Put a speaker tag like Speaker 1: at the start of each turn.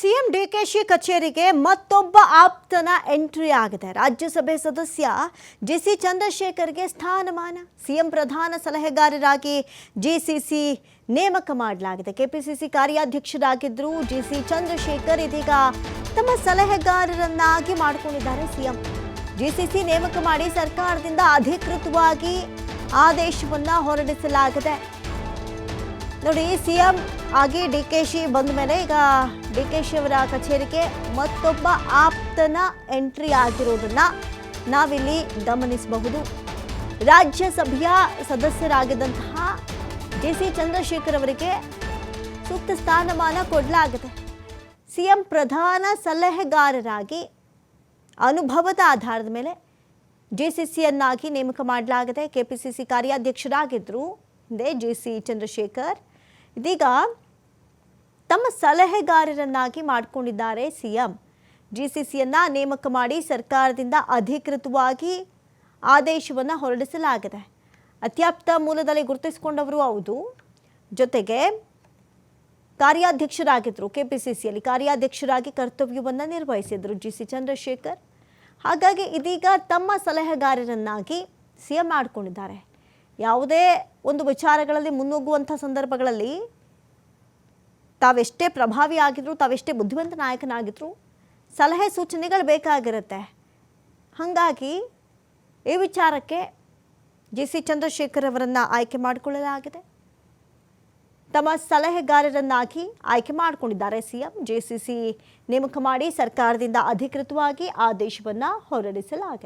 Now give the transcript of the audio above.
Speaker 1: CM DKShi ಕಚೇರಿಗೆ ಮತ್ತೊಬ್ಬ ಆಪ್ತನ entry ಆಗಿದೆ. ರಾಜ್ಯಸಭೆ ಸದಸ್ಯ ಜಿಸಿ ಚಂದ್ರಶೇಖರ್ಗೆ ಸ್ಥಾನಮಾನ. ಸಿಎಂ ಪ್ರಧಾನ ಸಲಹೆಗಾರರಾಗಿ ಜಿಸಿಸಿ ನೇಮಕ ಮಾಡಲಾಗಿದೆ. ಕೆಪಿಸಿಸಿ ಕಾರ್ಯಾಧ್ಯಕ್ಷರಾಗಿದ್ದರು ಜಿಸಿ ಚಂದ್ರಶೇಖರ್ ಇದೀಗ ತಮ್ಮ ಸಲಹೆಗಾರರನ್ನಾಗಿ ಮಾಡಿಕೊಂಡಿದ್ದಾರೆ. ಸಿಎಂ ಜಿಸಿಸಿ ನೇಮಕ ಮಾಡಿ ಸರ್ಕಾರದಿಂದ ಅಧಿಕೃತವಾಗಿ ಆದೇಶವನ್ನ ಹೊರಡಿಸಲಾಗಿದೆ. ನೋಡಿ, ಸಿಎಂ ಆಗಿ ಡಿಕೆಶಿ ಬಂದ ಮೇಲೆ ಈಗ ಡಿಕೆಶಿ ಅವರ ಕಚೇರಿಗೆ ಮತ್ತೊಬ್ಬ ಆಪ್ತನ ಎಂಟ್ರಿ ಆಗಿರೋದನ್ನ ನಾವಿಲ್ಲಿ ಗಮನಿಸಬಹುದು. ರಾಜ್ಯಸಭೆಯ ಸದಸ್ಯರಾಗಿದ್ದಂತಹ ಜಿಸಿ ಚಂದ್ರಶೇಖರ್ ಅವರಿಗೆ ಸೂಕ್ತ ಸ್ಥಾನಮಾನ ಕೊಡಲಾಗಿದೆ. ಸಿಎಂ ಪ್ರಧಾನ ಸಲಹೆಗಾರರಾಗಿ ಅನುಭವದ ಆಧಾರದ ಮೇಲೆ ಜಿಸಿಸಿಯನ್ನಾಗಿ ನೇಮಕ ಮಾಡಲಾಗಿದೆ. ಕೆಪಿಸಿಸಿ ಕಾರ್ಯಾಧ್ಯಕ್ಷರಾಗಿದ್ದರು ಹಿಂದೆ ಜಿಸಿ ಚಂದ್ರಶೇಖರ್. ಇದೀಗ ತಮ್ಮ ಸಲಹೆಗಾರರನ್ನಾಗಿ ಮಾಡಿಕೊಂಡಿದ್ದಾರೆ ಸಿಎಂ. ಜಿಸಿಸಿಯನ್ನ ನೇಮಕ ಮಾಡಿ ಸರ್ಕಾರದಿಂದ ಅಧಿಕೃತವಾಗಿ ಆದೇಶವನ್ನು ಹೊರಡಿಸಲಾಗಿದೆ. ಅತ್ಯಾಪ್ತ ಮೂಲದಲ್ಲಿ ಗುರುತಿಸಿಕೊಂಡವರು ಹೌದು, ಜೊತೆಗೆ ಕಾರ್ಯಾಧ್ಯಕ್ಷರಾಗಿದ್ದರು. ಕೆಪಿಸಿಸಿಯಲ್ಲಿ ಕಾರ್ಯಾಧ್ಯಕ್ಷರಾಗಿ ಕರ್ತವ್ಯವನ್ನು ನಿರ್ವಹಿಸಿದರು ಜಿಸಿ ಚಂದ್ರಶೇಖರ್. ಹಾಗಾಗಿ ಇದೀಗ ತಮ್ಮ ಸಲಹೆಗಾರರನ್ನಾಗಿ ಸಿಎಂ ಮಾಡಿಕೊಂಡಿದ್ದಾರೆ. ಯಾವುದೇ ಒಂದು ವಿಚಾರಗಳಲ್ಲಿ ಮುನ್ನುಗ್ಗುವಂಥ ಸಂದರ್ಭಗಳಲ್ಲಿ ತಾವೆಷ್ಟೇ ಪ್ರಭಾವಿ ಆಗಿದ್ರು, ತಾವೆಷ್ಟೇ ಬುದ್ಧಿವಂತ ನಾಯಕನಾಗಿದ್ರು, ಸಲಹೆ ಸೂಚನೆಗಳು ಬೇಕಾಗಿರುತ್ತೆ. ಹಾಗಾಗಿ ಈ ವಿಚಾರಕ್ಕೆ ಜಿಸಿ ಚಂದ್ರಶೇಖರ್ ಅವರನ್ನು ಆಯ್ಕೆ ಮಾಡಿಕೊಳ್ಳಲಾಗಿದೆ. ತಮ್ಮ ಸಲಹೆಗಾರರನ್ನಾಗಿ ಆಯ್ಕೆ ಮಾಡಿಕೊಂಡಿದ್ದಾರೆ ಸಿಎಂ. ಜಿಸಿಸಿ ನೇಮಕ ಮಾಡಿ ಸರ್ಕಾರದಿಂದ ಅಧಿಕೃತವಾಗಿ ಆದೇಶವನ್ನು ಹೊರಡಿಸಲಾಗಿದೆ.